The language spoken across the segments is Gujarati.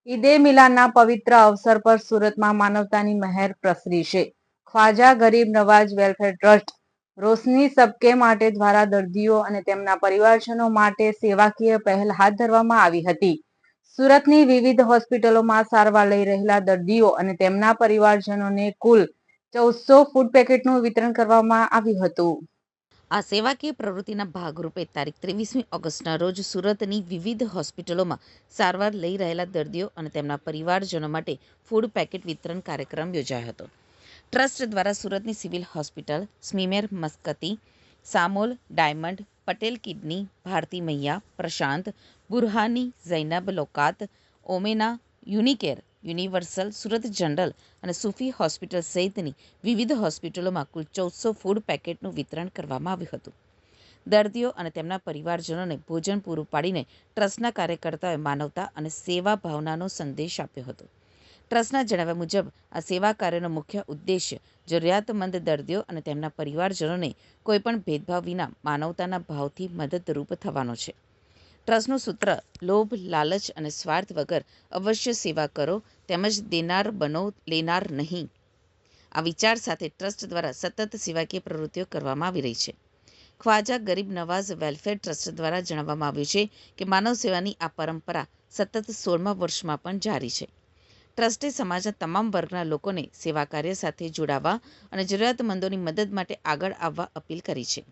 ઈદે મિલાદના પવિત્ર અવસર પર સુરતમાં માનવતાની મહેર પ્રસરી છે. ખ્વાજા ગરીબ નવાઝ વેલફેર ટ્રસ્ટ રોશની સબકે માટે દ્વારા દર્દીઓ અને તેમના પરિવારજનો માટે સેવાકીય પહેલ હાથ ધરવામાં આવી હતી. સુરતની વિવિધ હોસ્પિટલોમાં સારવાર લઈ રહેલા દર્દીઓ અને તેમના પરિવારજનોને કુલ 1400 ફૂડ પેકેટનું વિતરણ કરવામાં આવ્યું હતું. આ સેવાકીય પ્રવૃત્તિના ભાગરૂપે તારીખ 23મી ઓગસ્ટના રોજ સુરતની વિવિધ હોસ્પિટલોમાં સારવાર લઈ રહેલા દર્દીઓ અને તેમના પરિવારજનો માટે ફૂડ પેકેટ વિતરણ કાર્યક્રમ યોજાયો હતો. ટ્રસ્ટ દ્વારા સુરતની સિવિલ હોસ્પિટલ, સ્મીમેર મસ્કતી, સામોલ, ડાયમંડ, પટેલ કિડની, ભારતી મૈયા, પ્રશાંત, બુરહાની, ઝૈનબ લોકાત, ઓમેના, યુનિકેર, યુનિવર્સલ, સુરત જનરલ અને સૂફી હોસ્પિટલ સહિતની વિવિધ હોસ્પિટલોમાં કુલ 1400 ફૂડ પેકેટનું વિતરણ કરવામાં આવ્યું હતું. દર્દીઓ અને તેમના પરિવારજનોને ભોજન પૂરું પાડીને ટ્રસ્ટના કાર્યકર્તાઓએ માનવતા અને સેવા ભાવનાનો સંદેશ આપ્યો હતો. ટ્રસ્ટના જણાવ્યા મુજબ આ સેવા કાર્યનો મુખ્ય ઉદ્દેશ્ય જરૂરિયાતમંદ દર્દીઓ અને તેમના પરિવારજનોને કોઈપણ ભેદભાવ વિના માનવતાના ભાવથી મદદરૂપ થવાનો છે. ટ્રસ્ટનું સૂત્ર લોભ, લાલચ અને સ્વાર્થ વગર અવશ્ય સેવા કરો તેમજ દેનાર બનો, લેનાર નહીં. આ વિચાર સાથે ટ્રસ્ટ દ્વારા સતત સેવાકીય પ્રવૃત્તિઓ કરવામાં આવી રહી છે. ખ્વાજા ગરીબ નવાઝ વેલફેર ટ્રસ્ટ દ્વારા જણાવવામાં આવ્યું છે કે માનવ સેવાની આ પરંપરા સતત 16મા વર્ષમાં પણ જારી છે. ટ્રસ્ટે સમાજના તમામ વર્ગના લોકોને સેવા કાર્ય સાથે જોડાવા અને જરૂરિયાતમંદોની મદદ માટે આગળ આવવા અપીલ કરી છે.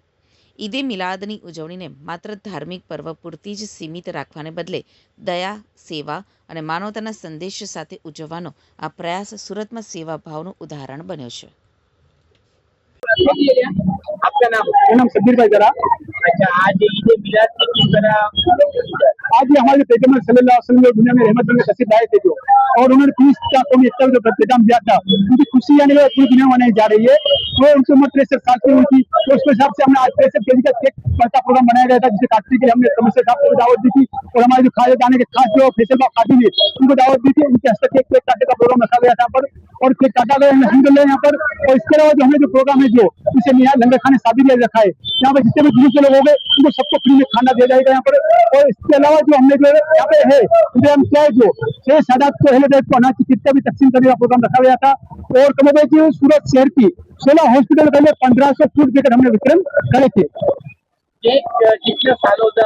ઈદે મિલાદની ઉજવણીને માત્ર ધાર્મિક પર્વ પૂરતી જ સીમિત રાખવાને બદલે દયા, સેવા અને માનવતાના સંદેશ સાથે ઉજવવાનો આ પ્રયાસ સુરતમાં સેવા ભાવનું ઉદાહરણ બન્યો છે. आपका नाम सब्बीर भाई जरा। अच्छा, आज ईद मिलाद की किस तरह आज ये हमारे पैगंबर सल्लल्लाहु अलैहि वसल्लम दुनिया में रहमत बनकर तशरीफ लाए थे जो, और उन्होंने 30 का कौमी एकता जो पैगाम दिया था, उनकी खुशी यानी पूरी दुनिया में मनाई जा रही है। वो उनकी उम्र 63 साल की हुई थी, तो उसके हिसाब से हमने आज 63 केजी का केक का प्रोग्राम बनाया गया था, जिसे काटने के लिए हमने कमिश्नर साहब को दावत दी थी और हमारे जो खाए जाने के खास जो फैसल बाग खाती है उनको दावत दी थी। उनके हस्ते केक काटने का प्रोग्राम रखा गया था पर, और केक काटा गया अल्हम्दुलिल्लाह यहाँ पर। और इसके अलावा जो हमें जो प्रोग्राम है जो इसे लंगर खाने साबित रखा है, यहाँ पर जितने भी जुलूस के लोग हो गए उनको सबको फ्री में खाना दिया जाएगा यहाँ पर। और इसके अलावा जो हमने जो यहाँ पे है हम क्या है जो 6 सादात को अहले बैत को अनाज की कितना भी तकसीम करने का प्रोग्राम रखा गया था। और कमोबेश सूरत शहर की 16 हॉस्पिटल के लिए 1500 फूड पैकेट हमने वितरण करे थे। कितने सालों से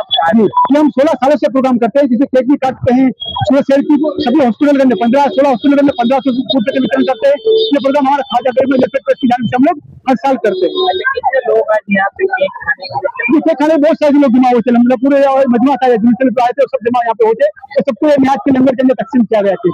हम 16 सालों से प्रोग्राम करते हैं, जिसे केक भी काटते हैं। सूरत शहर की सभी हॉस्पिटल के अंदर 16 हॉस्पिटल के अंदर 1500 फूड पैकेट वितरण करते हैं। ये प्रोग्राम हमारा ख्वाजा गरीब नवाज वेलफेयर ट्रस्ट की जानिब से हम लोग हर साल करते हैं। कितने लोग आज यहाँ पे केक खाने बहुत सारे लोग जमा होते हैं, मतलब पूरे मजमा था जिनसे आए थे सब जमा यहाँ पे होते, तो सबको न्याज के लंगर के अंदर तकसीम किया गया था।